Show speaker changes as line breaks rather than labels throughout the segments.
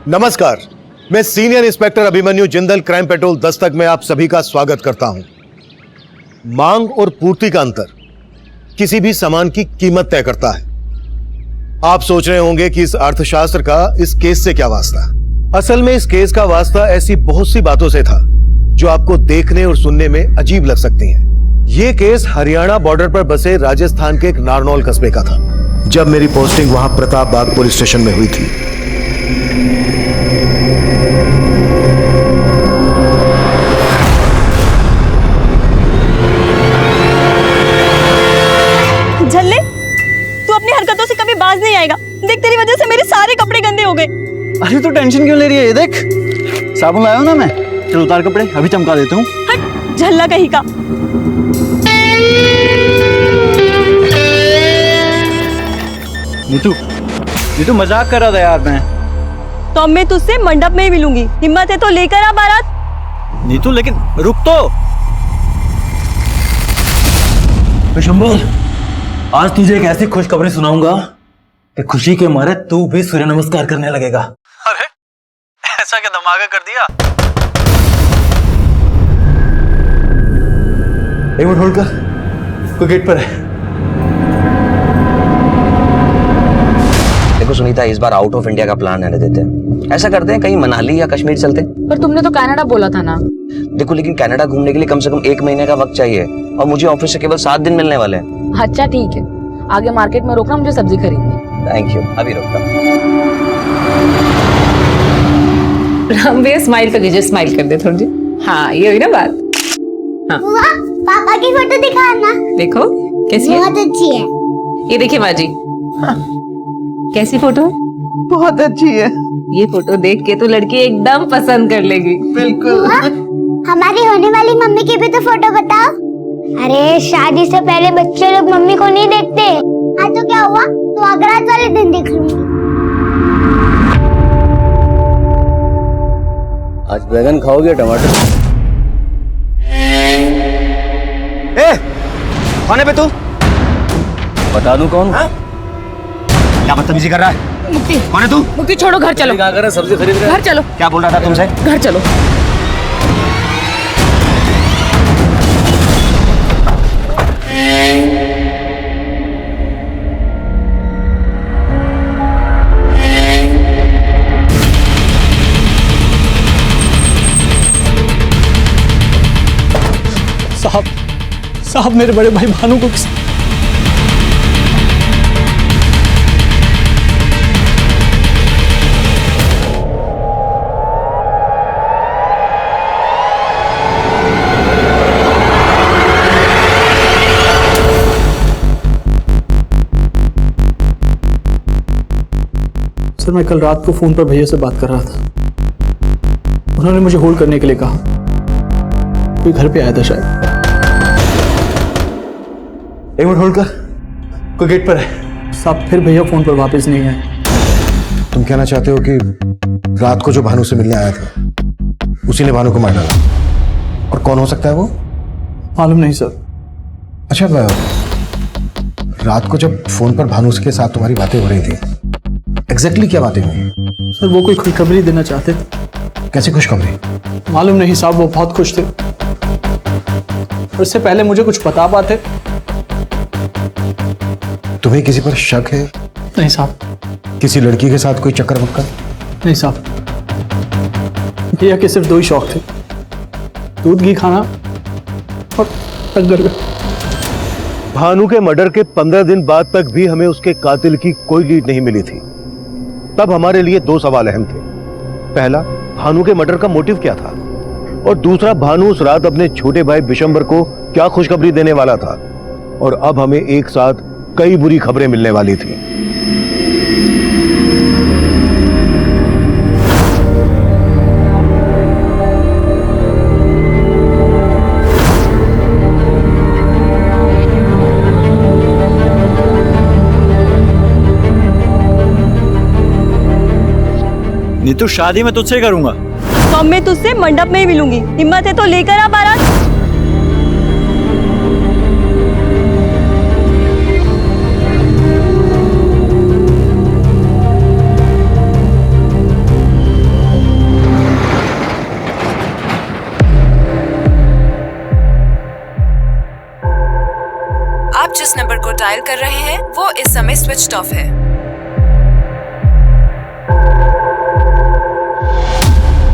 नमस्कार, मैं senior inspector Abhimanyu Jindal crime petrol Dastak में आप सभी का स्वागत करता हूं। मांग और पूर्ति का अंतर किसी भी सामान की कीमत तय करता है। आप सोच रहे होंगे कि इस अर्थशास्त्र का इस केस से क्या वास्ता। असल में इस केस का वास्ता ऐसी बहुत सी बातों से था जो आपको देखने और सुनने में अजीब लग सकती हैं। यह केस हरियाणा बॉर्डर पर बसे राजस्थान के एक नारनौल कस्बे का था, जब मेरी पोस्टिंग वहां प्रताप बाग पुलिस स्टेशन में हुई थी।
झल्ले, तू अपनी हरकतों से कभी बाज नहीं आएगा। देख, तेरी वजह से मेरे सारे कपड़े गंदे हो गए।
अरे तू टेंशन क्यों ले रही है? ये देख, साबुन लाया हूं ना मैं। चल उतार कपड़े, अभी चमका देता हूँ।
हट, झल्ला कहीं का।
नीतू मजाक कर रहा था यार मैं।
तो अब मैं तुझसे मंडप में ही मिलूंगी। हिम्मत है तो लेकर आ बारात।
नीतू लेकिन रुक तो। शंभू, आज तुझे एक ऐसी खुशखबरी सुनाऊंगा कि खुशी के मारे तू भी सूर्य नमस्कार करने लगेगा। अरे ऐसा क्या धमाका कर दिया? एक मिनट होल्ड कर, कोई गेट पर है।
देखो सुनीता, इस बार आउट ऑफ इंडिया का प्लान रहने देते हैं। ऐसा करते हैं, कहीं मनाली या कश्मीर चलते हैं।
पर तुमने तो कनाडा बोला था ना।
देखो, लेकिन कनाडा घूमने के लिए कम से कम 1 महीने का वक्त चाहिए और मुझे ऑफिस से केवल 7 दिन मिलने वाले हैं।
अच्छा ठीक है, आगे मार्केट में रोकना, मुझे सब्जी खरीदनी।
थैंक यू, अभी रोकता हूं।
राम भैया स्माइल कर दीजिए, स्माइल कर दे थोड़ी। हाँ, ये हुई ना बात। हाँ,
पापा की फोटो दिखाना।
देखो कैसी है?
बहुत अच्छी है।
ये देखिए माँ जी। हाँ। कैसी फोटो?
बहुत अच्छी है।
ये फोटो देख के तो लड़की एकदम पसंद कर लेगी।
बिल्कुल।
हमारी होने वाली मम्मी की भी तो फोटो बताओ। अरे शादी से पहले बच्चे लोग मम्मी को नहीं देखते। आज तो क्या हुआ, तो अगरात वाले दिन देख लूंगी।
आज बैगन खाओगे टमाटर?
कौन है बे तू?
बता दूं कौन?
क्या बदतमीजी कर रहा है?
मुक्ति,
कौन है तू?
मुक्ति छोड़ो, घर चलो।
क्या कर रहा है? सब्जी खरीद रहा है?
घर चलो,
क्या बोल रहा था तुमसे?
घर चलो।
साहब मेरे बड़े भाई भानु को
सर, मैं कल रात को फोन पर भैया से बात कर रहा था। उन्होंने मुझे होल्ड करने के लिए कहा। कोई घर पे आया था शायद।
एक मिनट होल्ड कर, कोई गेट पर है।
साहब, फिर भैया फोन पर वापस नहीं आए।
तुम कहना चाहते हो कि रात को जो भानु से मिलने आया था उसी ने भानु को मार डाला? और कौन हो सकता है वो?
मालूम नहीं सर।
अच्छा, रात को जब फोन पर भानु के साथ तुम्हारी बातें हो रही थी, एग्जैक्टली क्या बातें हुई?
सर, वो कोई खुशखबरी देना चाहते थे।
कैसी खुशखबरी?
मालूम नहीं साहब, वो बहुत खुश थे। और इससे पहले मुझे कुछ बता पाते।
तुम्हें किसी पर शक है?
नहीं साहब।
किसी लड़की के साथ कोई चक्कर वक्कर?
नहीं साहब, भैया के सिर्फ 2 ही शौक थे, दूध घी खाना और टक्कर का।
भानु के मर्डर के 15 दिन बाद तक भी हमें उसके कातिल की कोई लीड नहीं मिली थी। तब हमारे लिए 2 सवाल अहम थे। पहला, भानु के मर्डर का मोटिव क्या था, और दूसरा, भानु उस रात अपने छोटे भाई बिशंबर को क्या खुशखबरी देने वाला था। और अब हमें एक साथ कई बुरी खबरें मिलने वाली थी।
नीतू, शादी मैं तुझसे करूंगा।
तो अब मैं तुझसे मंडप में ही मिलूंगी। हिम्मत है तो लेकर आ बारात।
आप जिस नंबर को डायल कर रहे हैं वो इस समय स्विच्ड ऑफ है।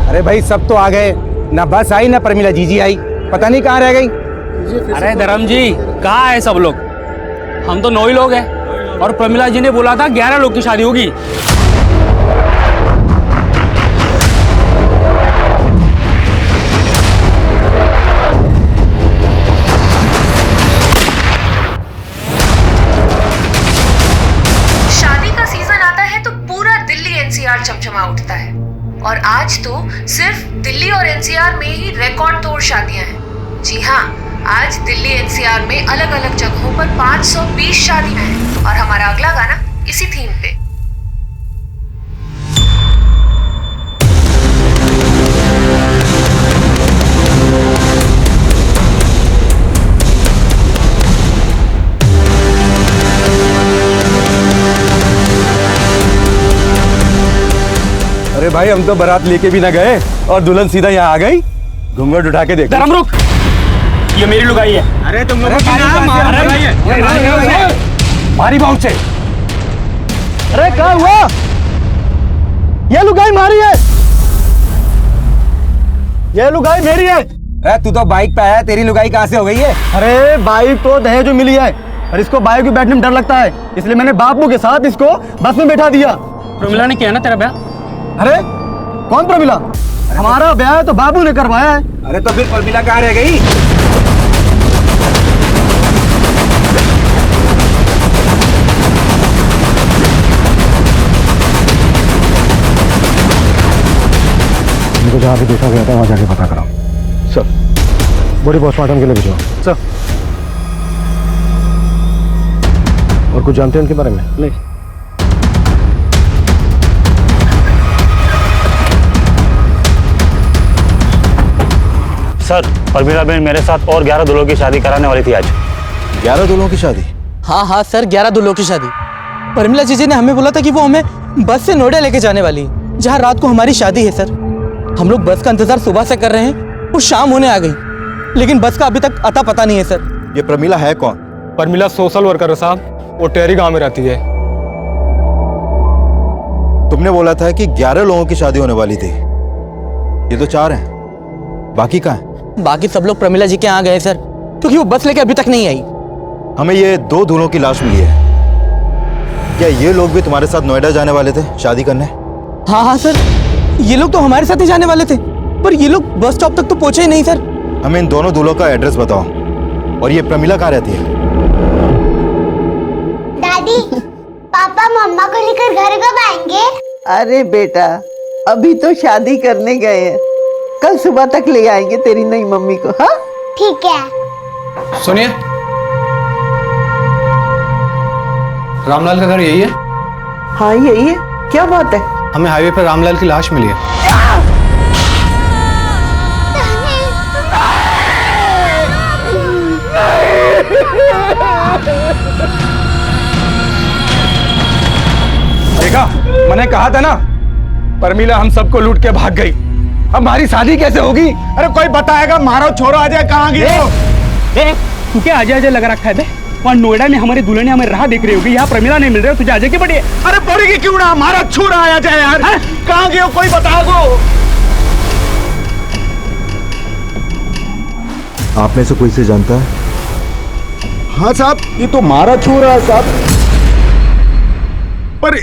अरे भाई सब तो आ गए, ना बस आई ना प्रमिला जीजी आई, पता नहीं कहाँ रह गई।
अरे धर्म जी कहाँ है सब लोग? हम तो 9 ही लोग हैं और प्रमिला जी ने बोला था 11 लोग की शादी होगी।
शादी का सीजन आता है तो पूरा दिल्ली एनसीआर चमचमा उठता है और आज तो सिर्फ दिल्ली और एनसीआर में ही रिकॉर्ड तोड़ शादियां हैं। जी हाँ, आज दिल्ली एनसीआर में अलग अलग जगहों पर 520 शादियां हैं और हमारा अगला गाना इसी थीम पे।
अरे भाई हम तो बारात लेके भी ना गए और दुल्हन सीधा यहाँ आ गई। घूंघट उठा के देखो।
धर्म रुक, ये मेरी लुगाई है।
अरे तुम लोग मारी बाउंड से।
अरे क्या हुआ? ये लुगाई मारी है, ये लुगाई मेरी है।
अरे तू तो बाइक पे आया, तेरी लुगाई कहाँ से हो गई है?
अरे बाइक तो दहेज में मिली है और इसको बाइक में बैठने में डर लगता है, इसलिए मैंने बापू के साथ इसको बस में बैठा दिया।
प्रमिला ने किया ना तेरा ब्याह?
अरे कौन प्रमिला? हमारा ब्याह तो बाबू ने करवाया है।
अरे तो फिर प्रमिला कहाँ रह गई?
इनको जहाँ पे देखा गया था वहाँ जाके पता कराओ। सर, बॉडी पोस्टमार्टम के लिए भिजवाओ। सर, और कुछ जानते हैं इनके बारे में? नहीं।
सर, प्रमिला बहन मेरे साथ और 11 दूल्हों की शादी कराने वाली थी आज।
11 दूल्हों की शादी?
हाँ सर, 11 दूल्हों की शादी। प्रमिला जीजी ने हमें बोला था कि वो हमें बस से नोएडा लेके जाने वाली है, जहाँ रात को हमारी शादी है। सर, हम लोग बस का इंतजार सुबह से कर रहे हैं, वो शाम होने आ गई, लेकिन बस का अभी तक अता पता नहीं है। सर,
ये प्रमिला है कौन?
प्रमिला सोशल वर्कर है साहब, वो टेहरी गांव में रहती है।
तुमने बोला था कि 11 लोगों की शादी होने वाली थी, ये तो 4 हैं, बाकी कहाँ हैं?
बाकी सब लोग प्रमिला जी के यहाँ गए सर, क्योंकि वो बस लेके अभी तक नहीं आई।
हमें ये 2 दूल्हों की लाश मिली है। क्या ये लोग भी तुम्हारे साथ नोएडा जाने वाले थे शादी करने?
हाँ सर, ये लोग तो हमारे साथ ही जाने वाले थे, पर ये लोग बस स्टॉप तक तो पहुंचे ही नहीं। सर,
हमें इन दोनों दूल्हों का एड्रेस बताओ। और ये प्रमिला कहाँ रहती है?
दादी, पापा मम्मा को लेकर घर कब आएंगे?
अरे बेटा, अभी तो शादी करने गए हैं, कल सुबह तक ले आएंगे तेरी नई मम्मी को। हाँ
ठीक है।
सुनिए, रामलाल का घर यही है?
हाँ यही है। क्या बात है?
हमें हाईवे पर रामलाल की लाश मिली है।
देखा, मैंने कहा था ना, प्रमिला हम सबको लूट के भाग गई। अब हमारी शादी कैसे होगी? अरे कोई बताएगा? मारो छोरो आ जाए, कहाँ गए?
तू क्या आजे आजे लगा रखा है बे? वहाँ नोएडा में हमारी दुल्हन हमें राह देख रही होगी, यहाँ प्रमिला नहीं मिल रही, तुझे आजे की पड़ी है?
अरे पड़ेगी क्यों ना, हमारा छोरा आया जाए यार। कहाँ गए हो, कोई बता दो।
आप में से कोई से जानता है?
हाँ साहब, ये तो हमारा छोरा है साहब। पर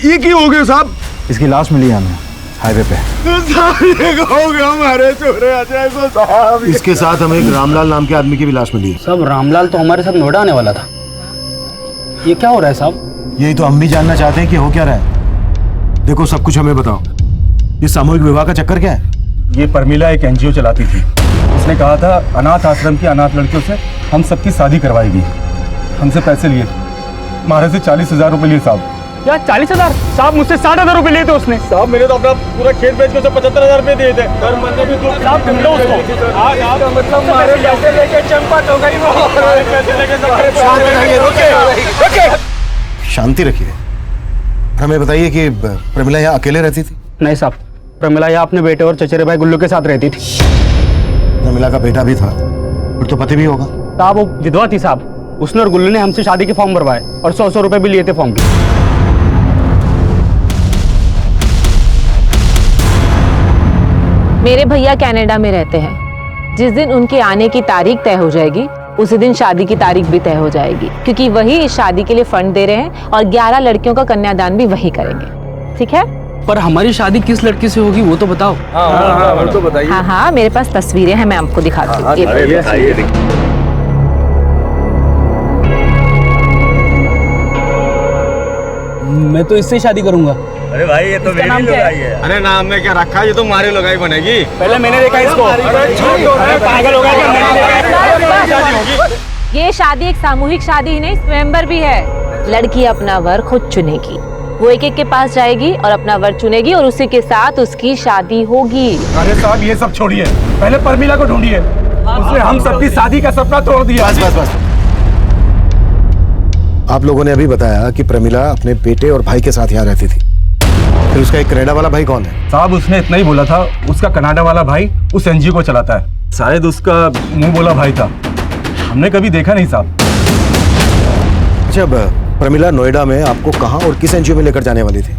ये क्यों हो गया साहब?
इसकी लाश मिली है हमें हाईवे पे।
हमारे छोरे आ जाए साहब।
इसके साथ हमें एक रामलाल नाम के आदमी की भी लाश मिली है।
सब रामलाल तो हमारे साथ नोएडा आने वाला था। ये क्या हो रहा है साहब?
यही तो हम भी जानना चाहते हैं कि हो क्या रहा है। देखो, सब कुछ हमें बताओ। ये सामूहिक विवाह का चक्कर क्या है?
ये प्रमिला एक एनजीओ चलाती थी। उसने कहा था अनाथ आश्रम की अनाथ लड़कियों से हम सबकी शादी करवाएगी। हमसे पैसे लिए, हमारे से 40,000 रुपए लिए साहब।
क्या 40,000? साहब मुझसे 60,000 रुपए लिए थे उसने।
साहब मैंने तो अपना पूरा खेत बेच के उसे 75,000 रुपए दिए थे। सर मैंने भी तो
साहब ढूंढो उसको।
आज आप मतलब हमारे पैसे लेके चंपत हो गई वो। पैसे लेके
शांति रखिए। हमें बताइए कि प्रमिला यहाँ अकेले रहती थी?
नहीं साहब, प्रमिला यहाँ अपने बेटे और चचेरे भाई गुल्लू के साथ रहती थी।
प्रमिला का बेटा भी था, फिर तो पति भी होगा।
साहब वो विधवा थी साहब, उसने और गुल्लू ने हमसे शादी के फॉर्म भरवाए और 100 रुपए भी लिए थे फॉर्म के।
मेरे भैया कनाडा में रहते हैं। जिस दिन उनके आने की तारीख तय हो जाएगी उसी दिन शादी की तारीख भी तय हो जाएगी, क्योंकि वही इस शादी के लिए फंड दे रहे हैं और 11 लड़कियों का कन्यादान भी वही करेंगे। ठीक है?
पर हमारी शादी किस लड़की से होगी वो तो बताओ।
हाँ तो बताइए।
हाँ हाँ, मेरे पास तस्वीरें हैं, मैं आपको दिखाती हूँ।
मैं तो इससे शादी करूंगा।
अरे भाई ये तो मेरी लुगाई है। अरे नाम में क्या रखा, ये तो हमारी लुगाई बनेगी।
पहले मैंने देखा इसको। पागल हो गया।
ये शादी एक सामूहिक शादी ही नहीं, स्वयंवर भी है। लड़की अपना वर खुद चुनेगी, वो एक एक के पास जाएगी और अपना वर चुनेगी और उसी के साथ उसकी शादी होगी।
अरे साहब ये सब छोड़िए, पहले परमिला को ढूंढिए। उसने हम सबकी शादी का सपना तोड़ दिया।
बस। आप लोगों ने अभी बताया कि प्रमिला अपने बेटे और भाई के साथ यहाँ रहती थी, फिर उसका एक कनाडा वाला भाई कौन है?
साहब उसने इतना ही बोला था, उसका कनाडा वाला भाई उस एनजीओ को चलाता है। शायद उसका मुंह बोला भाई था, हमने कभी देखा नहीं साहब।
जब प्रमिला नोएडा में आपको कहाँ और किस एनजीओ में लेकर जाने वाली थी?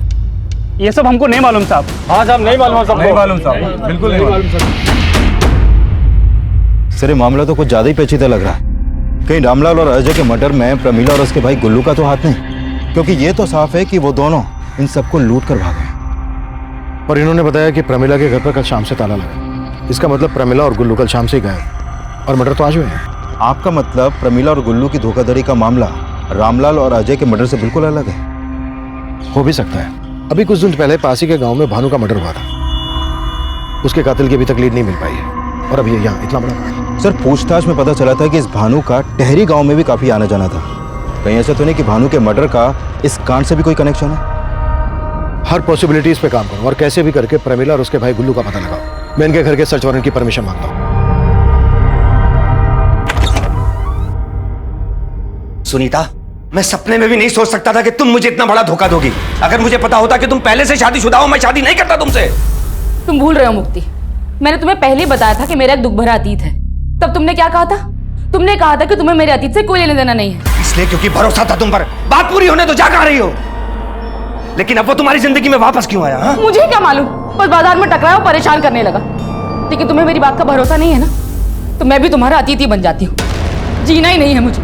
ये सब हमको नहीं मालूम साहब। हाँ साहब नहीं मालूम साहब।
नहीं मालूम साहब, बिल्कुल नहीं मालूम साहब।
सर ये मामला तो कुछ ज्यादा ही पेचीदा लग रहा है। कहीं रामलाल और अजय के मर्डर में प्रमिला और उसके भाई गुल्लू का तो हाथ नहीं, क्योंकि ये तो साफ है कि वो दोनों इन सबको लूट कर भागे।
और इन्होंने बताया कि प्रमिला के घर पर कल शाम से ताला लगा। इसका मतलब प्रमिला और गुल्लू कल शाम से ही गए और मर्डर तो आज हुए हैं।
आपका मतलब प्रमिला और गुल्लू की धोखाधड़ी का मामला रामलाल और अजय के मर्डर से बिल्कुल अलग है?
हो भी सकता है। अभी कुछ दिन पहले पासी के गांव में भानु का मर्डर हुआ था, उसके कातिल की अभी तक लीड नहीं मिल पाई है और अब ये यहाँ इतना बड़ा।
सर पूछताछ में पता चला था कि इस भानु का टहरी गांव में भी काफी आना जाना था। कहीं ऐसा तो नहीं कि भानु के मर्डर का इस कांड से भी कोई कनेक्शन है?
हर पॉसिबिलिटीज पे काम करो और कैसे भी करके प्रमिला और उसके भाई गुल्लू का पता लगाओ। मैं इनके घर के सर्च वारंट की परमिशन मांगता हूँ।
सुनीता, मैं सपने में भी नहीं सोच सकता था कि तुम मुझे इतना बड़ा धोखा दोगी। अगर मुझे पता होता कि तुम पहले से शादीशुदा हो, मैं शादी नहीं करता तुमसे।
तुम भूल रहे हो मुक्ति, मैंने तुम्हें पहले ही बताया था कि मेरा एक दुख भरा अतीत है। तब तुमने क्या कहा था? तुमने कहा था कि तुम्हें मेरे अतीत से कोई लेना देना नहीं है।
इसलिए क्योंकि भरोसा था तुम पर। बात पूरी होने तो जा कहां रही हो? लेकिन अब वो तुम्हारी जिंदगी में वापस क्यों आया? हा?
मुझे क्या मालूम, बस बाजार में टकराया और परेशान करने लगा। लेकिन तुम्हें मेरी बात का भरोसा नहीं है ना, तो मैं भी तुम्हारा अतीत ही बन जाती हूँ। जीना ही नहीं है मुझे।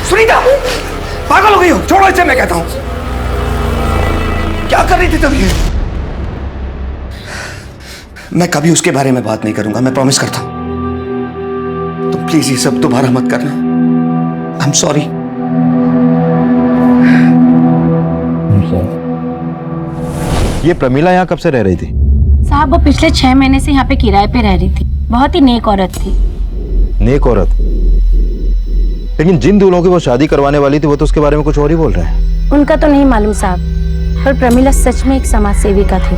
सुनीता, पागल हो गई हो? छोड़ो इसे, मैं कहता हूं। क्या कर रही थी तुम ये? मैं कभी उसके बारे में बात नहीं करूंगा, मैं प्रॉमिस करता हूं। तुम प्लीज ये सब दोबारा मत करना। I am sorry.
ये प्रमिला यहाँ कब से रह रही थी?
साहब वो पिछले 6 महीने से यहाँ पे किराए पे रह रही थी। बहुत ही नेक औरत थी।
नेक औरत? लेकिन जिन दूल्हों की वो शादी करवाने वाली थी वो तो उसके बारे में कुछ और ही बोल रहे हैं।
उनका तो नहीं मालूम साहब, पर प्रमिला सच में एक समाज सेविका थी।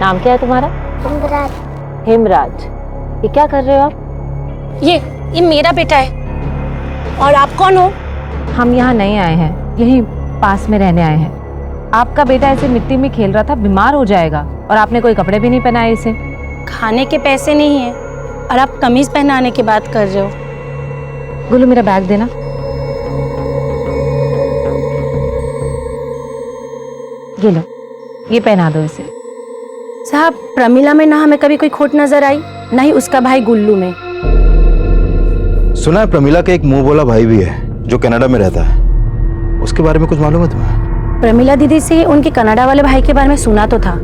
नाम क्या है तुम्हारा?
हिमराज।
हेमराज। ये क्या कर रहे हो आप?
ये मेरा बेटा है। और आप कौन हो?
हम यहाँ नहीं आए हैं, यही पास में रहने आए हैं। आपका बेटा ऐसे मिट्टी में खेल रहा था, बीमार हो जाएगा, और आपने कोई कपड़े भी नहीं पहनाए इसे।
खाने के पैसे नहीं है और आप कमीज पहनाने की बात कर रहे हो।
गुल्लू मेरा बैग देना। ये लो, ये पहना दो इसे।
साहब प्रमिला में ना हमें कभी कोई खोट नजर आई, ना ही उसका भाई गुल्लू में।
सुना है प्रमिला के एक मुंह बोला भाई भी है जो कनाडा में रहता है, उसके बारे में कुछ मालूम है तुम्हें?
प्रमिला दीदी से उनके कनाडा वाले भाई के बारे में सुना तो था,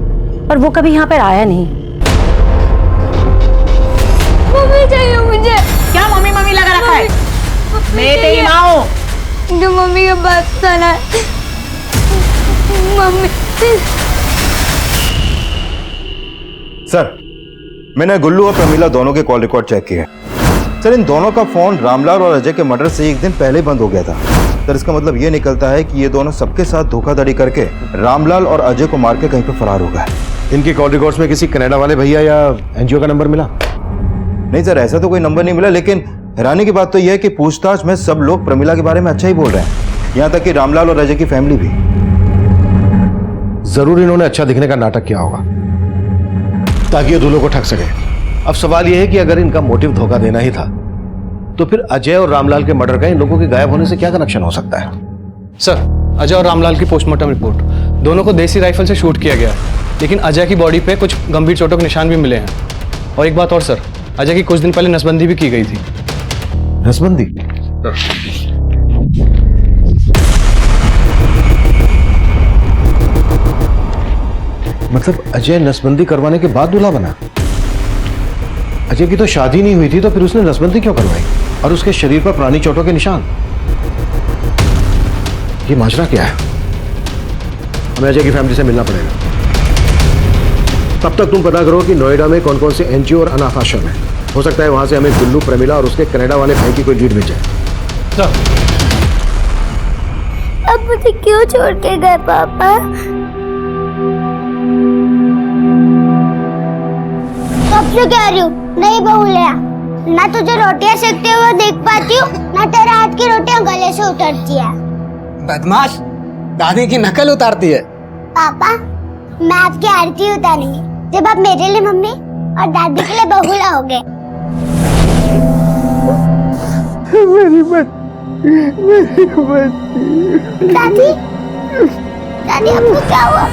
पर वो कभी यहाँ पर आया नहीं।
मम्मी चाहिए मुझे।
क्या मम्मी मम्मी लगा रखा है? मैं तेरी माँ हूँ।
जो मम्मी के बात सुना। मम्मी।
सर मैंने गुल्लू और प्रमिला दोनों के कॉल रिकॉर्ड चेक किए। सर इन दोनों का फोन रामलाल और अजय के मर्डर से एक दिन पहले बंद हो गया था। सर इसका मतलब ये निकलता है कि ये दोनों सबके साथ धोखाधड़ी करके रामलाल और अजय को मार के कहीं पे फरार हो गए।
इनकी कॉल रिकॉर्ड्स में किसी कनाडा वाले भैया या एनजीओ का नंबर मिला?
नहीं सर ऐसा तो कोई नंबर नहीं मिला, लेकिन हैरानी की बात तो यह है कि पूछताछ में सब लोग प्रमिला के बारे में अच्छा ही बोल रहे हैं, यहाँ तक कि रामलाल और अजय की फैमिली भी।
जरूर इन्होंने अच्छा दिखने का नाटक किया होगा ताकि ये दूल्हों को ठग सके। अब सवाल यह है कि अगर इनका मोटिव धोखा देना ही था तो फिर अजय और रामलाल के मर्डर का इन लोगों के गायब होने से क्या कनेक्शन हो सकता है?
सर, अजय और रामलाल की पोस्टमार्टम रिपोर्ट, दोनों को देसी राइफल से शूट किया गया है, लेकिन अजय की बॉडी पे कुछ गंभीर चोटों के निशान भी मिले हैं। और एक बात और सर, अजय की कुछ दिन पहले नसबंदी भी की गई थी।
नसबंदी? मतलब अजय नसबंदी करवाने के बाद दूल्हा बना? अजय की तो शादी नहीं हुई थी, तो फिर उसने नसबंदी क्यों करवाई? और उसके शरीर पर पुरानी चोटों के निशान? ये माजरा क्या है? हमें अजय की फैमिली से मिलना पड़ेगा। तब तक तुम पता करो कि नोएडा में कौन कौन से एनजीओ और अनाथ आश्रम है। हो सकता है वहां से हमें गुल्लू, प्रमिला और उसके कनाडा वाले भाई की कोई लीड मिल जाए।
अब मुझे क्यों छोड़ के गए पापा? कब से कह रही हूँ नहीं बहू ले आ। ना तुझे रोटियां सेकते हुए देख पाती हूँ, ना तेरे हाथ की रोटियां गले से उतरती है।
बदमाश, दादी की नकल उतारती है।
पापा, मैं आपकी आरती उतारूंगी जब आप मेरे लिए मम्मी और दादी के लिए बहुला हो गए।
मेरी बच्ची।
दादी, दादी आपको क्या हुआ?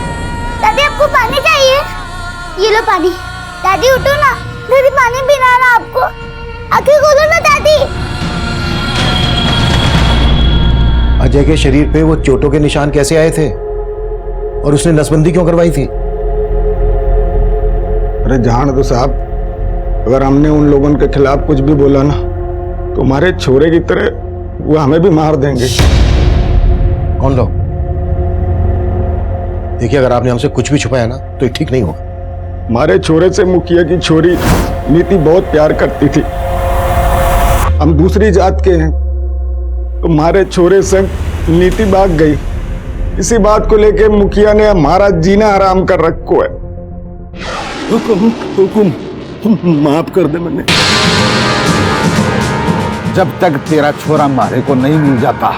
दादी आपको पानी चाहिए? ये लो पानी। दादी उठो ना, दादी पानी पीना ना आपको। आंखें खोलो ना दादी।
अजय के शरीर पे वो चोटों के निशान कैसे आए थे? और उसने नसबंदी क्यों करवाई थी?
अरे जान दो साहब, अगर हमने उन लोगों के खिलाफ कुछ भी बोला ना तो हमारे छोरे की तरह वो हमें भी मार देंगे।
कौन लोग? देखिए, अगर आपने हमसे कुछ भी छुपाया ना तो ये ठीक नहीं होगा।
हमारे छोरे से मुखिया की छोरी नीति बहुत प्यार करती थी। हम दूसरी जात के हैं तो हमारे छोरे संग नीति भाग गई। इसी बात को लेके मुखिया ने हमारा जीना हराम कर रखो है। हुकुम माफ कर दे मैंने।
जब तक तेरा छोरा मारे को नहीं मिल जाता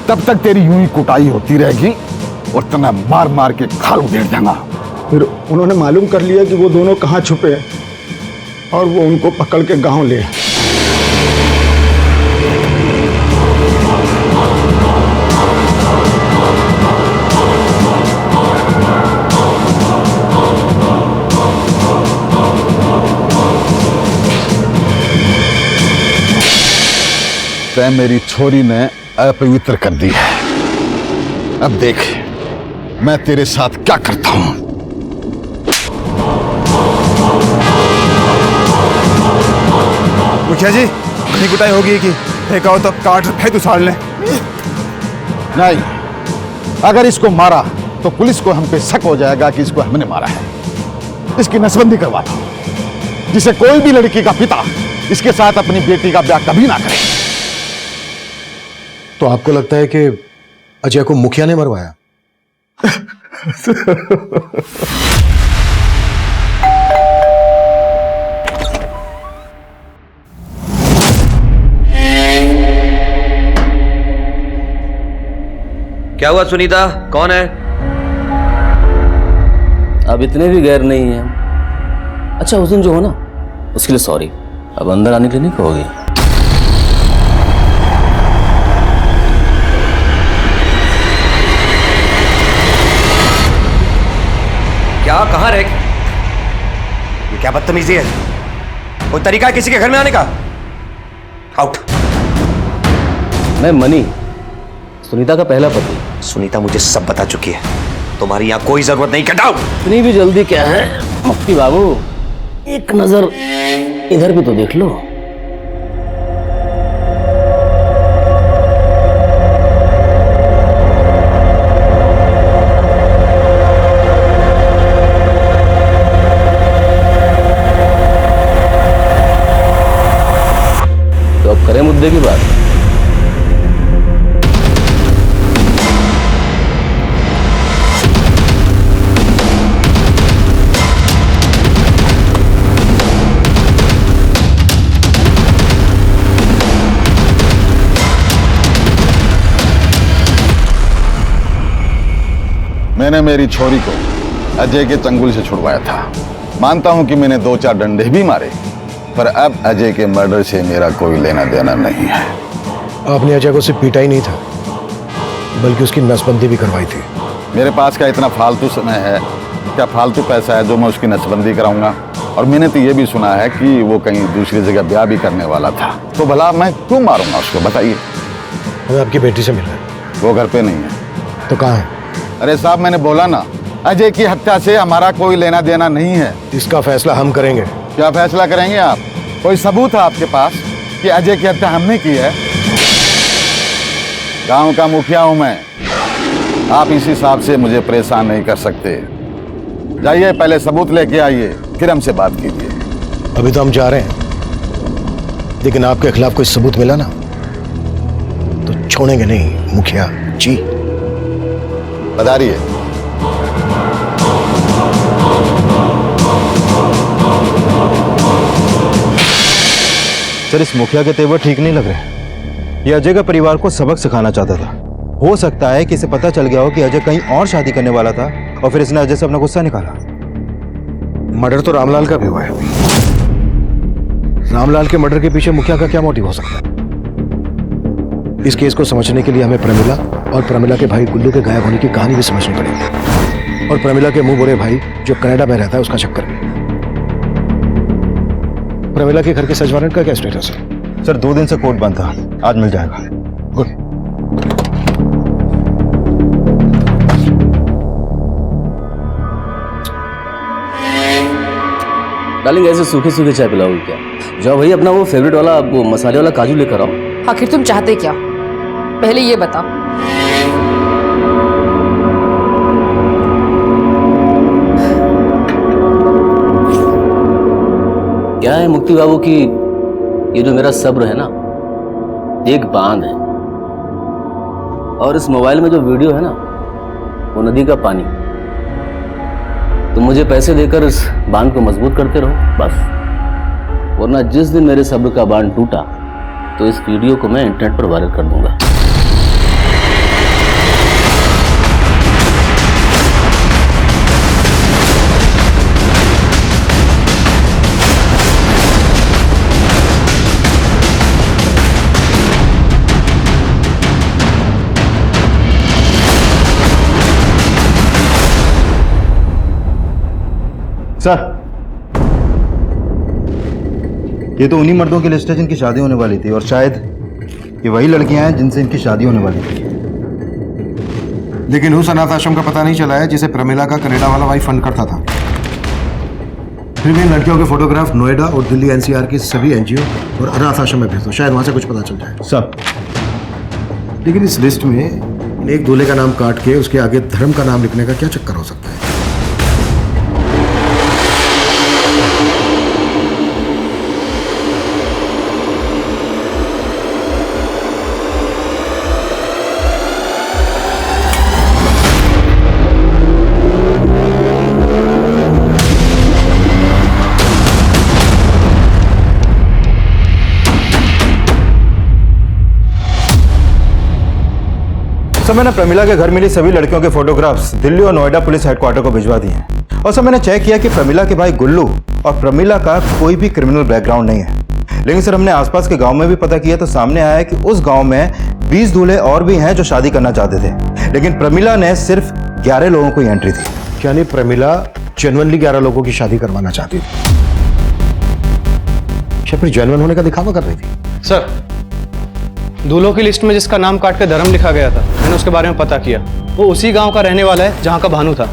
तब तक तेरी यूं ही कुटाई होती रहेगी और तना मार मार के खाल उधेड़ देगा।
फिर उन्होंने मालूम कर लिया कि वो दोनों कहाँ छुपे हैं और वो उनको पकड़ के गांव ले आए।
तै मेरी छोरी ने अपवित्र कर दी है। अब देख मैं तेरे साथ क्या करता हूं।
मुखिया जी, इतनी कुटाई होगी कि फेंका हो तो काट फेंक उछाड़ ले।
नहीं, अगर इसको मारा तो पुलिस को हम पे शक हो जाएगा कि इसको हमने मारा है। इसकी नसबंदी करवाता हूं, जिसे कोई भी लड़की का पिता इसके साथ अपनी बेटी का ब्याह कभी ना करे।
तो आपको लगता है कि अजय को मुखिया ने मरवाया?
क्या हुआ सुनीता, कौन है?
अब इतने भी गैर नहीं है। अच्छा, उस दिन जो हो ना उसके लिए सॉरी। अब अंदर आने के लिए नहीं कहोगे?
क्या, कहां रह? ये क्या बदतमीजी है? कोई तरीका है किसी के घर में आने का? आउट।
मैं मनी, सुनीता का पहला पति।
सुनीता मुझे सब बता चुकी है, तुम्हारी यहां कोई जरूरत नहीं। Get out.
इतनी भी जल्दी क्या है मुफ्ती बाबू, एक नजर इधर भी तो देख लो। तो अब करें मुद्दे की बात।
मैंने मेरी छोरी को अजय के चंगुल से छुड़वाया था। मानता हूं कि मैंने 2-4 डंडे भी मारे, पर अब अजय के मर्डर से मेरा कोई लेना देना नहीं है।
आपने अजय को सिर्फ पीटा ही नहीं था, बल्कि उसकी नसबंदी भी करवाई थी।
मेरे पास क्या इतना फालतू समय है, क्या फालतू पैसा है जो मैं उसकी नसबंदी कराऊंगा? और मैंने तो ये भी सुना है कि वो कहीं दूसरी जगह ब्याह भी करने वाला था। तो भला मैं क्यों मारूंगा उसको, बताइए।
हमें आपकी बेटी से मिलना है।
वो घर पे नहीं है।
तो कहाँ है?
अरे साहब, मैंने बोला ना, अजय की हत्या से हमारा कोई लेना देना नहीं है।
इसका फैसला हम करेंगे।
क्या फैसला करेंगे आप? कोई सबूत है आपके पास कि अजय की हत्या हमने की है? गांव का मुखिया हूं मैं, आप इस हिसाब से मुझे परेशान नहीं कर सकते। जाइए, पहले सबूत लेके आइए, फिर हमसे बात कीजिए।
अभी तो हम जा रहे हैं, लेकिन आपके खिलाफ कोई सबूत मिला ना तो छोड़ेंगे नहीं मुखिया जी।
बताइए।
सर, इस मुखिया के तेवर ठीक नहीं लग रहे। ये अजय का परिवार को सबक सिखाना चाहता था। हो सकता है कि इसे पता चल गया हो कि अजय कहीं और शादी करने वाला था और फिर इसने अजय से अपना गुस्सा निकाला।
मर्डर तो रामलाल का भी हुआ है। रामलाल के मर्डर के पीछे मुखिया का क्या मोटिव हो सकता है? इस केस को समझने के लिए हमें प्रमिला और प्रमिला के भाई गुल्लू के गायब होने की कहानी भी समझनी पड़ेगी, और प्रमिला के मुंह बोले भाई जो कनाडा में रहता है उसका चक्कर भी। प्रमिला के घर के सर्च वारंट का क्या स्टेटस है?
सर, 2 दिन से कोर्ट बंद था, आज मिल जाएगा।
गुड।
डार्लिंग, ऐसे सूखे सूखे चाय पिलाओगे क्या? जाओ भाई, अपना वो फेवरेट वाला वो मसाले वाला काजू लेकर आओ।
आखिर तुम चाहते क्या? पहले ये बता।
क्या है मुक्ति बाबू की, ये जो मेरा सब्र है ना, एक बांध है, और इस मोबाइल में जो वीडियो है ना, वो नदी का पानी। तुम मुझे पैसे देकर इस बांध को मजबूत करते रहो बस, वरना जिस दिन मेरे सब्र का बांध टूटा तो इस वीडियो को मैं इंटरनेट पर वायरल कर दूंगा।
सर, ये तो उन्हीं मर्दों की लिस्ट है जिनकी शादी होने वाली थी, और शायद ये वही लड़कियां हैं जिनसे इनकी शादी होने वाली थी।
लेकिन उस अनाथ आश्रम का पता नहीं चला है जिसे प्रमिला का कनाडा वाला भाई फंड करता था। फिर भी इन लड़कियों के फोटोग्राफ नोएडा और दिल्ली एनसीआर के सभी एनजीओ और अनाथ आश्रम में भेज दो, शायद वहां से कुछ पता चल जाए।
सर,
लेकिन इस लिस्ट में एक दूल्हे का नाम काट के उसके आगे धर्म का नाम लिखने का क्या चक्कर हो सकता है?
सर, मैंने प्रमिला के घर मिली सभी लड़कियों के फोटोग्राफ्स दिल्ली और नोएडा पुलिस हेडक्वार्टर को भिजवा दिए हैं। और सर, मैंने चेक किया कि प्रमिला के भाई गुल्लू और प्रमिला का कोई भी क्रिमिनल बैकग्राउंड नहीं है। लेकिन सर, हमने आसपास के गांव में भी पता किया तो सामने आया कि उस गांव में 20 दूल्हे और भी हैं जो शादी करना चाहते थे, लेकिन प्रमिला ने सिर्फ 11 लोगों को एंट्री दी।
यानी प्रमिला जेन्युइनली 11 लोगों की शादी करवाना चाहती थी, या फिर जेन्युइन होने का दिखावा कर रही थी?
सर, दूल्हों की लिस्ट में जिसका नाम काट कर धर्म लिखा गया था, मैंने उसके बारे में पता किया। वो उसी गांव का रहने वाला है जहां का भानु था।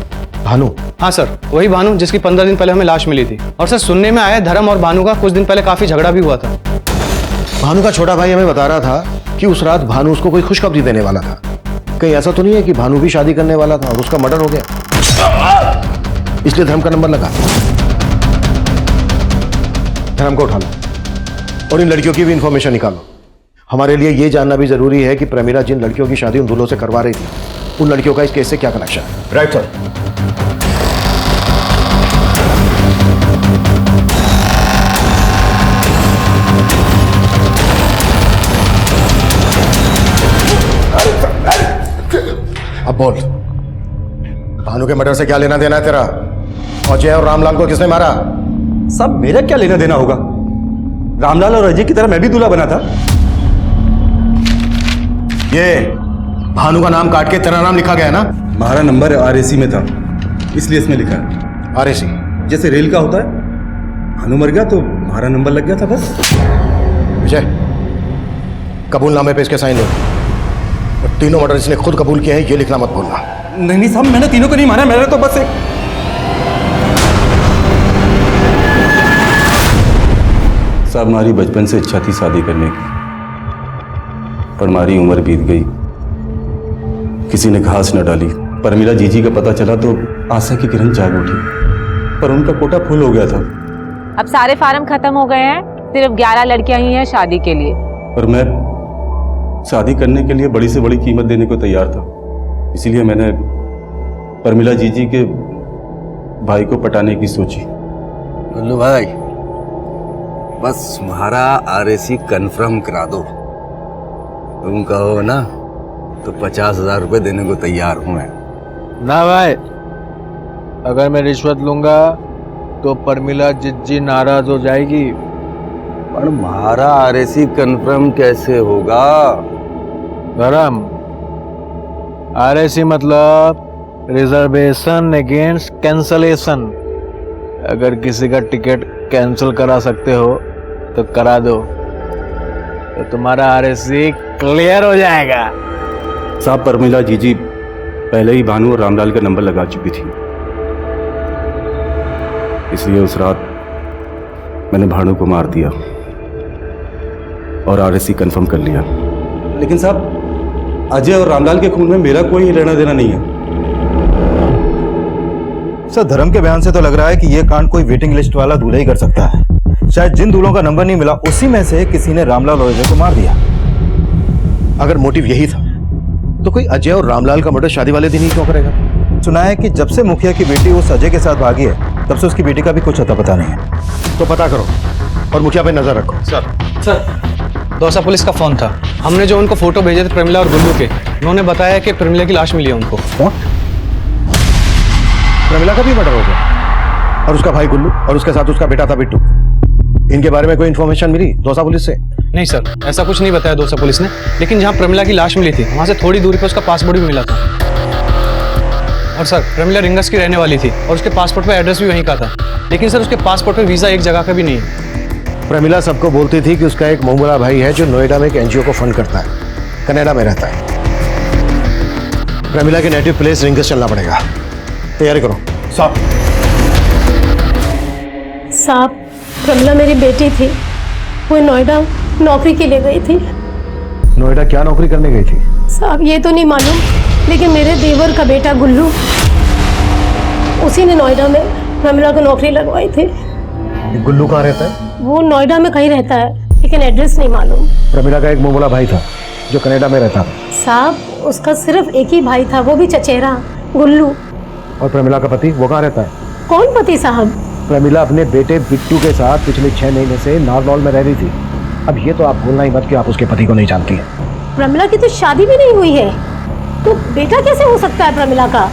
भानु?
हाँ सर, वही भानु जिसकी 15 दिन पहले हमें लाश मिली थी। और सर, सुनने में आया धर्म और भानु का कुछ दिन पहले काफी झगड़ा भी हुआ था।
भानु का छोटा भाई हमें बता रहा था कि उस रात भानु उसको कोई खुशखबरी देने वाला था। कहीं ऐसा तो नहीं है कि भानु भी शादी करने वाला था और उसका मर्डर हो गया, इसलिए धर्म का नंबर लगा? धर्म को उठा लो और इन लड़कियों की भी इंफॉर्मेशन निकालो। हमारे लिए ये जानना भी जरूरी है कि प्रमिला जिन लड़कियों की शादी उन दूल्हों से करवा रही थी, उन लड़कियों का इस केस से क्या कनेक्शन है।
Right sir.
अब बोल, भानु के मर्डर से क्या लेना देना है तेरा? अजय और रामलाल को किसने मारा?
सब मेरा क्या लेना देना होगा? रामलाल और अजय की तरह मैं भी दूल्हा बना था।
ये भानु का नाम काट के तेरा नाम लिखा गया है ना?
हमारा नंबर आरएसी में था, इसलिए इसमें लिखा है।
आरएसी
जैसे रेल का होता है, भानु मर गया तो हमारा नंबर लग गया था बस।
विजय, कबूलनामे पे इसके साइन लो। और तीनों मर्डर इसने खुद कबूल किए हैं, ये लिखना मत भूलना।
नहीं साहब, मैंने तीनों को नहीं मारा, मैंने तो बस एक
साहब हमारी बचपन से इच्छा थी शादी करने की, पर हमारी उम्र बीत गई, किसी ने घास न डाली। परमिला जीजी का पता चला तो आशा की किरण जाग उठी, पर उनका कोटा फुल हो गया था।
अब सारे फार्म खत्म हो गए हैं, सिर्फ 11 लड़कियां ही हैं शादी के लिए।
पर मैं शादी करने के लिए बड़ी से बड़ी कीमत देने को तैयार था, इसीलिए मैंने परमिला जीजी के भाई को पटाने की सोची।
गुल्लू भाई, बस तुम्हारा आरएसी कंफर्म करा दो। तुम कहो ना तो 50,000 रुपए देने को तैयार हूं मैं।
ना भाई, अगर मैं रिश्वत लूंगा तो परमिला जिज्जी नाराज हो जाएगी।
पर हमारा आरएसी कंफर्म कैसे होगा?
गरम आरएसी मतलब रिजर्वेशन अगेंस्ट कैंसलेशन। अगर किसी का टिकट कैंसिल करा सकते हो तो करा दो, तो तुम्हारा आरएसी क्लियर हो जाएगा।
साहब परमिला जीजी पहले ही भानु और रामलाल का नंबर लगा चुकी थी, इसलिए उस रात मैंने भानु को मार दिया और आरएसी कंफर्म कर लिया। लेकिन साहब अजय और रामलाल के खून में मेरा कोई लेना देना नहीं है।
सर धर्म के बयान से तो लग रहा है कि यह कांड कोई वेटिंग लिस्ट वाला दूल्हा ही कर सकता है। शायद जिन दूल्हों का नंबर नहीं मिला उसी में से किसी ने रामलाल और अजय को मार दिया।
अगर मोटिव यही था तो कोई अजय और रामलाल का मर्डर शादी वाले दिन ही क्यों करेगा?
सुना है कि जब से मुखिया की बेटी उस अजय के साथ भागी है, तब से उसकी बेटी का भी कुछ अता पता नहीं है।
तो पता करो और मुखिया पे नजर रखो।
सर दौसा पुलिस का फोन था, हमने जो उनको फोटो भेजे थे प्रमिला और गुल्लू के, उन्होंने बताया कि प्रमिला की लाश मिली है उनको।
प्रमिला का भी मर्डर हो गया और उसका भाई गुल्लू और उसके साथ उसका बेटा था बिट्टू। इनके बारे में कोई इन्फॉर्मेशन मिली दौसा पुलिस से?
नहीं सर, ऐसा कुछ नहीं बताया दौसा पुलिस ने, लेकिन जहाँ प्रमिला की लाश मिली थी वहां से थोड़ी दूरी पर उसका पासपोर्ट भी मिला था। और सर प्रमिला रिंगस की रहने वाली थी और उसके पासपोर्ट पर एड्रेस भी वहीं का था, लेकिन सर उसके पासपोर्ट पर वीजा एक जगह का भी नहीं है।
प्रमिला सबको बोलती थी कि उसका एक मुंह भाई है जो नोएडा में एक एनजीओ को फंड करता है, कनाडा में रहता है। प्रमिला के नेटिव प्लेस रिंगस चलना पड़ेगा, तैयारी करो।
साहब प्रमिला मेरी बेटी थी, वो नोएडा नौकरी के लिए गई थी।
नोएडा क्या नौकरी करने गई थी?
साहब ये तो नहीं मालूम, लेकिन मेरे देवर का बेटा गुल्लू, उसी ने नोएडा में प्रमिला को नौकरी लगवाई थी।
गुल्लू कहाँ रहता है?
वो नोएडा में कहीं रहता है, लेकिन एड्रेस नहीं मालूम।
प्रमिला का एक मुंह भाई था जो कनाडा में रहता।
साहब उसका सिर्फ एक ही भाई था, वो भी चचेरा, गुल्लू।
और प्रमिला का पति वो कहाँ रहता है?
कौन पति साहब?
प्रमिला अपने बेटे बिट्टू के साथ पिछले 6 महीने से नारनौल में रह रही थी। अब ये तो आप भूलना ही मत कि आप उसके पति को नहीं जानती हैं।
प्रमिला की तो शादी भी नहीं हुई है, तो बेटा कैसे हो सकता है प्रमिला का?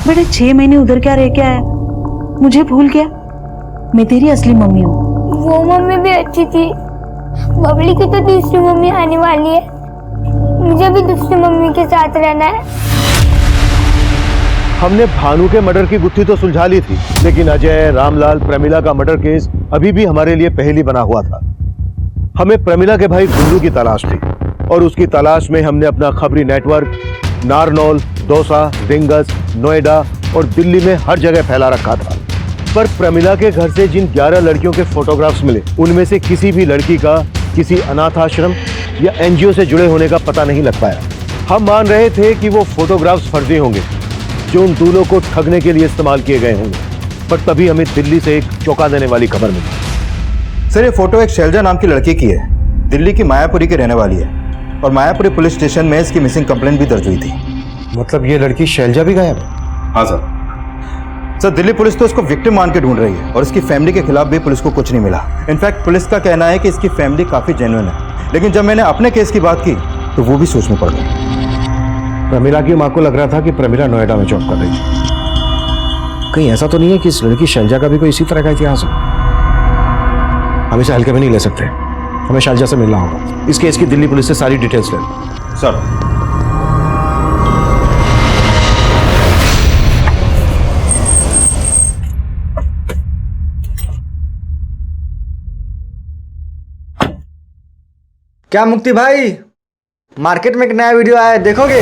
बेटा 6 महीने उधर क्या रह के आया, मुझे भूल गया? मैं तेरी असली मम्मी हूँ।
वो मम्मी भी अच्छी थी, बबली की तो दूसरी मम्मी आने वाली है, मुझे भी दूसरी मम्मी के साथ रहना है।
हमने भानु के मर्डर की गुत्थी तो सुलझा ली थी, लेकिन अजय, रामलाल, प्रमिला का मर्डर केस अभी भी हमारे लिए पहेली बना हुआ था। हमें प्रमिला के भाई गुल्लू की तलाश थी और उसकी तलाश में हमने अपना खबरी नेटवर्क नारनौल, दौसा, रिंगस, नोएडा और दिल्ली में हर जगह फैला रखा था। पर प्रमिला के घर से जिन 11 लड़कियों के फोटोग्राफ्स मिले, उनमें से किसी भी लड़की का किसी अनाथ आश्रम या एनजीओ से जुड़े होने का पता नहीं लग पाया। हम मान रहे थे कि वो फोटोग्राफ्स फर्जी होंगे जो उन दूल्हों को ठगने के लिए इस्तेमाल किए गए होंगे, पर तभी हमें दिल्ली से एक चौंका देने वाली खबर मिली।
सर ये फोटो एक शैलजा नाम की लड़की की है, दिल्ली की मायापुरी के रहने वाली है और मायापुरी पुलिस स्टेशन में इसकी मिसिंग कंप्लेंट भी दर्ज हुई थी।
मतलब ये लड़की शैलजा भी गायब?
हाँ सर, सर दिल्ली पुलिस तो इसको विक्टिम मान के ढूंढ रही है और इसकी फैमिली के खिलाफ भी पुलिस को कुछ नहीं मिला। इनफैक्ट पुलिस का कहना है कि इसकी फैमिली काफी जेन्युइन है, लेकिन जब मैंने अपने केस की बात की तो वो भी सोच में पड़ गए।
प्रमिला की माँ को लग रहा था कि प्रमिला नोएडा में जॉब कर रही थी। कहीं ऐसा तो नहीं है कि इस लड़की शैलजा का भी कोई इसी तरह का इतिहास हो? हम इसे हल्के में नहीं ले सकते, हमें शैलजा से मिलना होगा। इस केस की दिल्ली पुलिस से सारी डिटेल्स ले।
सर
क्या मुक्ति भाई, मार्केट में एक नया वीडियो आया है, देखोगे?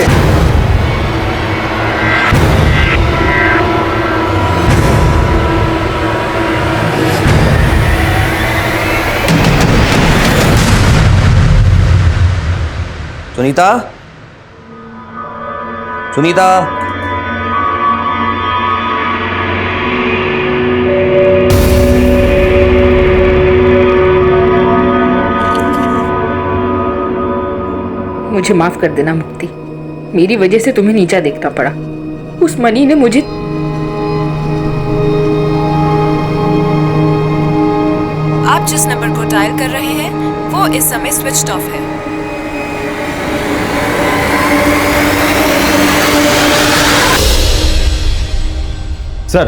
सुनीता, सुनीता,
मुझे माफ कर देना मुक्ति, मेरी वजह से तुम्हें नीचा देखना पड़ा। उस मनी ने मुझे
आप जिस नंबर को डायल कर रहे हैं वो इस समय स्विच्ड ऑफ है।
सर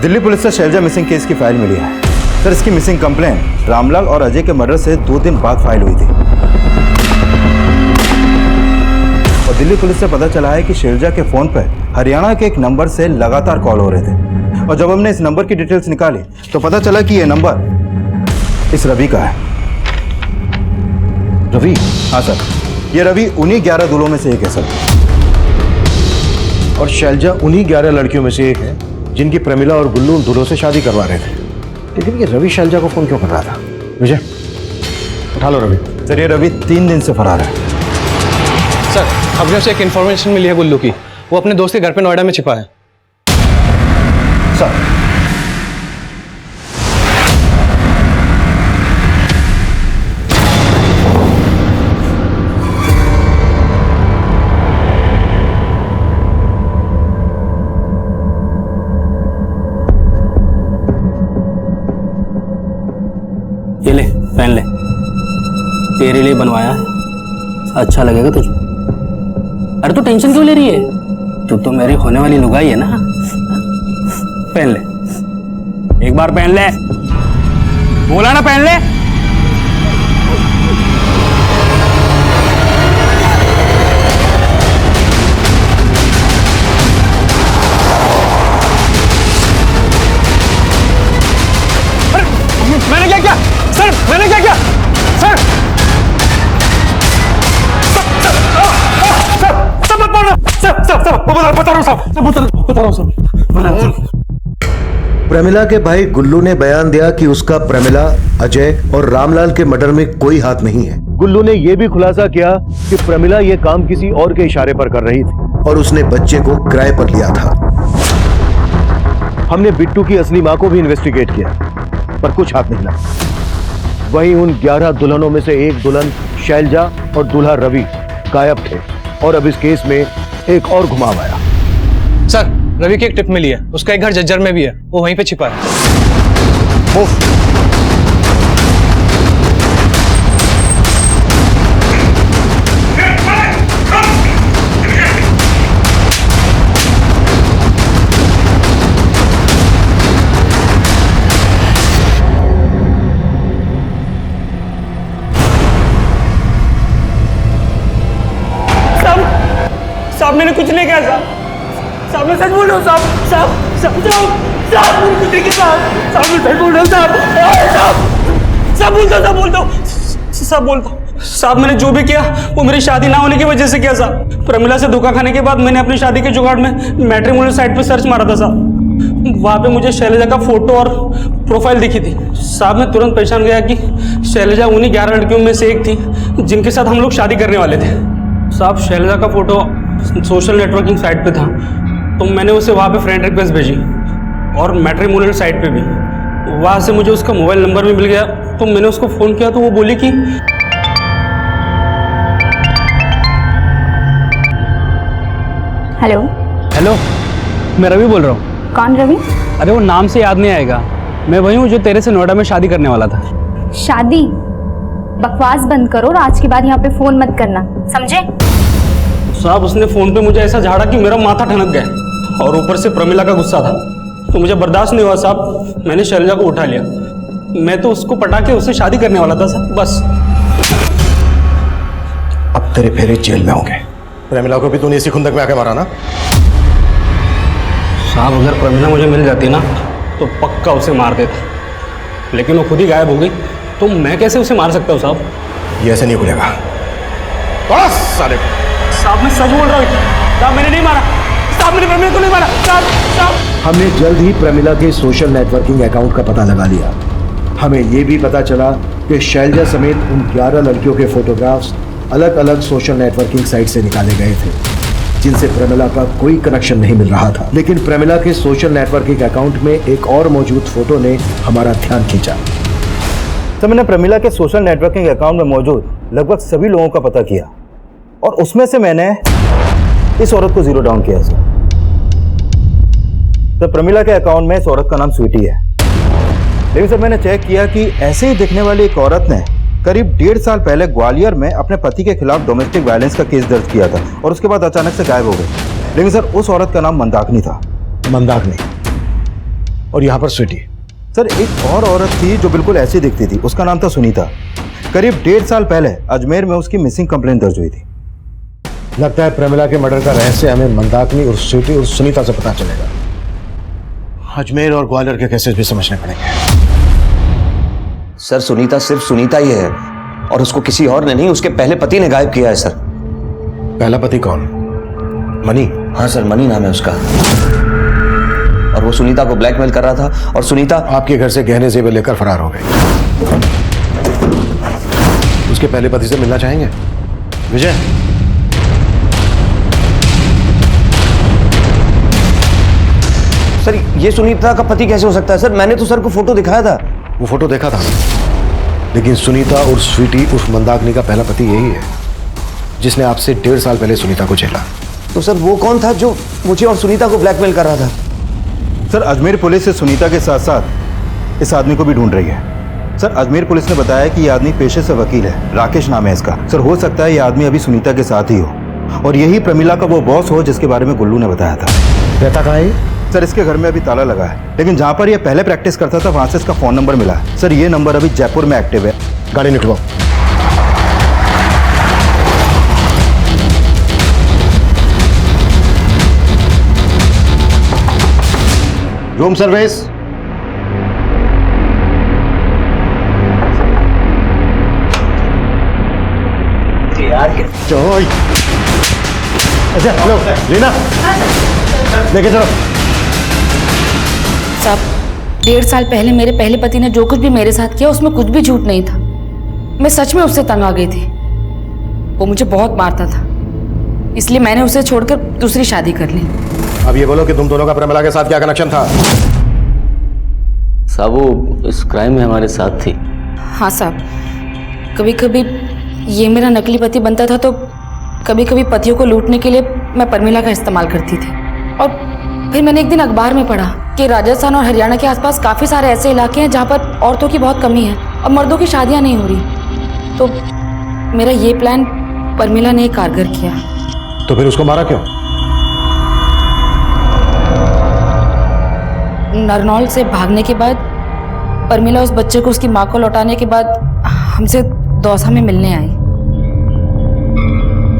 दिल्ली पुलिस से शैलजा मिसिंग केस की फाइल मिली है। सर इसकी मिसिंग कंप्लेन रामलाल और अजय के मर्डर से 2 दिन बाद फाइल हुई थी और दिल्ली पुलिस से पता चला है कि शैलजा के फोन पर हरियाणा के एक नंबर से लगातार कॉल हो रहे थे और जब हमने इस नंबर की डिटेल्स निकाली तो पता चला कि यह नंबर इस रवि का है।
रवि?
हाँ सर, ये रवि उन्हीं 11 दूल्हों में से एक है सर।
और शैलजा उन्हीं 11 लड़कियों में से एक है जिनकी प्रमिला और गुल्लू उन दूल्हों से शादी करवा रहे थे। लेकिन ये रवि शैलजा को फोन क्यों कर रहा था? विजय उठा लो रवि।
सर ये रवि 3 दिन से फरार है।
सर हमने उसे एक इन्फॉर्मेशन मिली है गुल्लू की, वो अपने दोस्त के घर पे नोएडा में छिपा है।
सर
ये ले पहन ले, तेरे लिए बनवाया है, अच्छा लगेगा तुझे। अरे तू टेंशन क्यों ले रही है, तू तो मेरी होने वाली लुगाई है ना। पहन ले, एक बार पहन ले, बोला ना पहन ले।
मैंने क्या किया सर, मैंने क्या किया सर? सब मत बोलना सर, सब बता रहा हूँ सब।
प्रमिला के भाई गुल्लू ने बयान दिया कि उसका प्रमिला, अजय और रामलाल के मर्डर में कोई हाथ नहीं है। गुल्लू ने यह भी खुलासा किया कि प्रमिला यह काम किसी और के इशारे पर कर रही थी और उसने बच्चे को किराए पर लिया था। हमने बिट्टू की असली मां को भी इन्वेस्टिगेट किया पर कुछ हाथ नहीं लगा। वहीं उन 11 दुल्हनों में से एक दुल्हन शैलजा और दूल्हा रवि गायब थे और अब इस केस में एक और घुमाव आया।
सर रवि की एक टिप मिली है, उसका एक घर जज्जर में भी है, वो वहीं पे छिपा है।
साहब मैंने कुछ नहीं किया साहब, मैं सच बोल रहा हूँ साहब, मैंने कुछ नहीं किया साहब, मैं सच बोल रहा हूँ साहब, बोलता हूँ साहब, मैंने जो भी किया वो मेरी शादी ना होने की वजह से किया साहब। प्रमिला से धोखा खाने के बाद मैंने अपनी शादी के जुगाड़ में मैट्रिमोनियल साइट पे सर्च मारा था साहब, वहाँ पे मुझे शैलजा का फोटो और प्रोफाइल दिखी थी साहब। मैं तुरंत पहचान गया कि शैलजा उन्हीं 11 लड़कियों में से एक थी जिनके साथ हम लोग शादी करने वाले थे साहब। शैलजा का फोटो सोशल नेटवर्किंग साइट पे था तो मैंने उसे वहाँ पे फ्रेंड रिक्वेस्ट भेजी और मैट्रिमोनियल साइट पे भी, वहाँ से मुझे उसका मोबाइल नंबर भी मिल गया तो मैंने उसको फ़ोन किया तो वो बोली कि
हेलो।
मैं रवि बोल रहा हूँ।
कौन रवि?
अरे वो नाम से याद नहीं आएगा, मैं वही हूँ जो तेरे से नोएडा में शादी करने वाला था।
शादी? बकवास बंद करो और आज के बाद यहाँ पे फोन मत करना, समझे?
साहब उसने फोन पे मुझे ऐसा झाड़ा कि मेरा माथा ठनक गया, और ऊपर से प्रमिला का गुस्सा था, तो मुझे बर्दाश्त नहीं हुआ साहब। मैंने शैलजा को उठा लिया। मैं तो उसको पटा के उससे शादी करने वाला था साहब, बस।
अब तेरे फेरे जेल में होंगे। प्रमिला को भी तूने इसी खुंदक में आके मारा ना?
साहब अगर प्रमिला मुझे मिल जाती ना तो पक्का उसे मार देता, लेकिन वो खुद ही गायब हो गई, तो मैं कैसे उसे मार सकता हूँ साहब?
ये ऐसे नहीं खुलेगा। साले
साहब मैं सच बोल रहा हूँ साहब, मैंने नहीं मारा साहब, मैंने प्रमिला को नहीं मारा साहब। साहब
हमने जल्द ही प्रमिला के सोशल नेटवर्किंग अकाउंट का पता लगा लिया। हमें ये भी पता चला कि शैलजा समेत उन 11 लड़कियों के फोटोग्राफ्स अलग अलग सोशल नेटवर्किंग साइट से निकाले गए थे, जिनसे प्रमिला का कोई कनेक्शन नहीं मिल रहा था। लेकिन प्रमिला के सोशल नेटवर्किंग अकाउंट में एक और मौजूद फोटो ने हमारा ध्यान खींचा।
तो मैंने प्रमिला के सोशल नेटवर्किंग अकाउंट में मौजूद लगभग सभी लोगों का पता किया, और उसमें से मैंने इस औरत को जीरो डाउन किया सर। तो प्रमिला के अकाउंट में इस औरत का नाम स्वीटी है, लेकिन सर मैंने चेक किया कि ऐसे ही दिखने वाली एक औरत ने करीब 1.5 साल पहले ग्वालियर में अपने पति के खिलाफ डोमेस्टिक वायलेंस का केस दर्ज किया था, और उसके बाद अचानक से गायब हो गई। लेकिन सर उस औरत का नाम मंदाकिनी था।
मंदाकिनी? और यहाँ पर स्वीटी?
सर एक और औरत थी जो बिल्कुल ऐसी दिखती थी, उसका नाम था सुनीता। करीब 1.5 साल पहले अजमेर में उसकी मिसिंग कंप्लेंट दर्ज हुई थी।
लगता है प्रमिला के मर्डर का रहस्य हमें मंदाकिनी और स्वीटी और सुनीता से पता चलेगा। अजमेर और ग्वालियर के केसेस भी समझने पड़ेंगे।
सर सुनीता सिर्फ सुनीता ही है, और उसको किसी और ने नहीं, उसके पहले पति ने गायब किया है सर।
पहला पति कौन? मनी?
हाँ सर, मनी नाम है उसका, और वो सुनीता को ब्लैकमेल कर रहा था, और सुनीता
आपके घर से गहने जेवर लेकर फरार हो गई। उसके पहले पति से मिलना चाहेंगे? विजय?
सर ये सुनीता का पति कैसे हो सकता है सर? मैंने तो सर को फोटो दिखाया था।
वो फोटो देखा था, लेकिन सुनीता और स्वीटी उर्फ मंदाकिनी का पहला पति यही है जिसने आपसे 1.5 साल पहले सुनीता को झेला।
तो सर वो कौन था जो मुझे और सुनीता को ब्लैकमेल कर रहा था?
सर अजमेर पुलिस से सुनीता के साथ साथ इस आदमी को भी ढूंढ रही है। सर अजमेर पुलिस ने बताया कि यह आदमी पेशे से वकील है, राकेश नाम है इसका। सर हो सकता है यह आदमी अभी सुनीता के साथ ही हो, और यही प्रमिला का वो बॉस हो जिसके बारे में गुल्लू ने बताया था।
रहता कहाँ है?
सर इसके घर में अभी ताला लगा है, लेकिन जहाँ पर यह पहले प्रैक्टिस करता था वहां से इसका फोन नंबर मिला है। सर ये नंबर अभी जयपुर में एक्टिव है।
गाड़ी निकलवाओ। Room service. चलो अच्छा लो रीना लेके चलो।
साहब 1.5 साल पहले मेरे पहले पति ने जो कुछ भी मेरे साथ किया उसमें कुछ भी झूठ नहीं था। मैं सच में उससे तंग आ गई थी। वो मुझे बहुत मारता था, इसलिए मैंने उसे छोड़कर दूसरी शादी कर ली।
अब ये बोलो कि तुम दोनों का प्रमिला के साथ क्या कनेक्शन था?
साहब वो इस क्राइम में हमारे साथ थी।
हाँ साहब, कभी कभी ये मेरा नकली पति बनता था, तो कभी कभी पतियों को लूटने के लिए मैं प्रमिला का इस्तेमाल करती थी। और फिर मैंने एक दिन अखबार में पढ़ा कि राजस्थान और हरियाणा के आसपास काफ़ी सारे ऐसे इलाके हैं जहाँ पर औरतों की बहुत कमी है और मर्दों की शादियाँ नहीं हो रही। तो मेरा ये प्लान प्रमिला ने कारगर किया।
तो फिर उसको मारा क्यों?
नरनौल से भागने के बाद प्रमिला उस बच्चे को उसकी माँ को लौटाने के बाद हमसे दौसा में मिलने आई।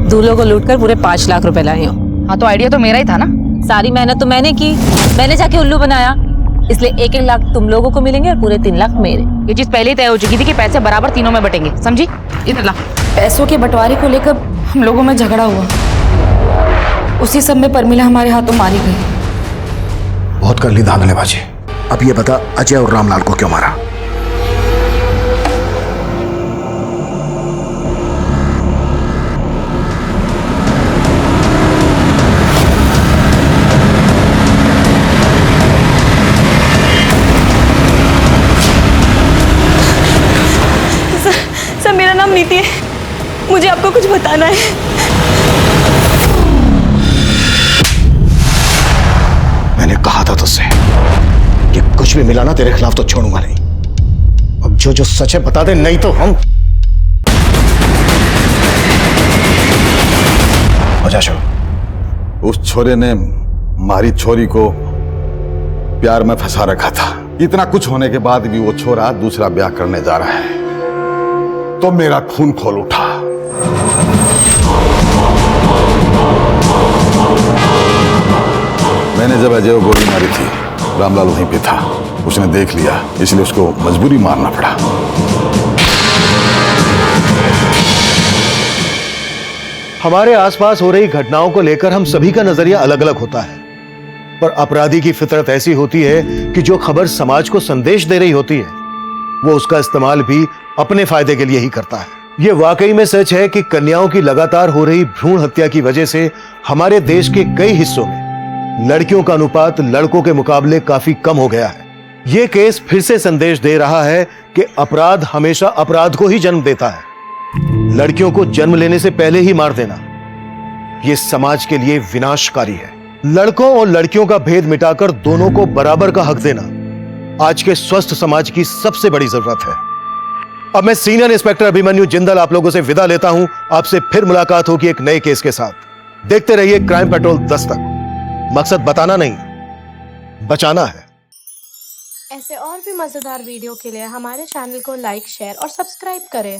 दूल्हों को लूटकर पूरे 5 लाख रुपए लाई हो।
हाँ तो आइडिया तो मेरा ही था ना।
सारी मेहनत तो मैंने की, मैंने जाके उल्लू बनाया, इसलिए 1-1 लाख तुम लोगों को मिलेंगे और पूरे 3 लाख मेरे।
ये चीज पहले ही तय हो चुकी थी कि पैसे बराबर तीनों में बटेंगे, समझी? इधर ला। पैसों के बंटवारे को लेकर हम लोगों में झगड़ा हुआ, उसी सब में प्रमिला हमारे हाथों मारी गई।
बहुत कर ली धांधलेबाजी। अब ये बता अजय और रामलाल को क्यों मारा?
सर मेरा नाम नीति है, मुझे आपको कुछ बताना है।
था तुझसे कि कुछ भी मिला ना तेरे खिलाफ तो छोड़ूंगा नहीं। अब जो सच है बता दे, नहीं तो हम
उस छोरे ने मारी छोरी को प्यार में फंसा रखा था। इतना कुछ होने के बाद भी वो छोरा दूसरा ब्याह करने जा रहा है तो मेरा खून खोल उठा। मैंने जब अजय को गोली मारी थी, रामलाल वहीं पे था। उसने देख लिया, इसलिए उसको मजबूरी मारना पड़ा।
हमारे आसपास हो रही घटनाओं को लेकर हम सभी का नजरिया अलग अलग होता है, पर अपराधी की फितरत ऐसी होती है कि जो खबर समाज को संदेश दे रही होती है वो उसका इस्तेमाल भी अपने फायदे के लिए ही करता है। यह वाकई में सच है कि कन्याओं की लगातार हो रही भ्रूण हत्या की वजह से हमारे देश के कई हिस्सों में लड़कियों का अनुपात लड़कों के मुकाबले काफी कम हो गया है। यह केस फिर से संदेश दे रहा है कि अपराध हमेशा अपराध को ही जन्म देता है। लड़कियों को जन्म लेने से पहले ही मार देना यह समाज के लिए विनाशकारी है। लड़कों और लड़कियों का भेद मिटाकर दोनों को बराबर का हक देना आज के स्वस्थ समाज की सबसे बड़ी जरूरत है। अब मैं सीनियर इंस्पेक्टर अभिमन्यु जिंदल आप लोगों से विदा लेता हूं। आपसे फिर मुलाकात होगी एक नए केस के साथ। देखते रहिए क्राइम पेट्रोल 10 तक। मकसद बताना नहीं, बचाना है।
ऐसे और भी मजेदार वीडियो के लिए हमारे चैनल को लाइक, शेयर और सब्सक्राइब करें।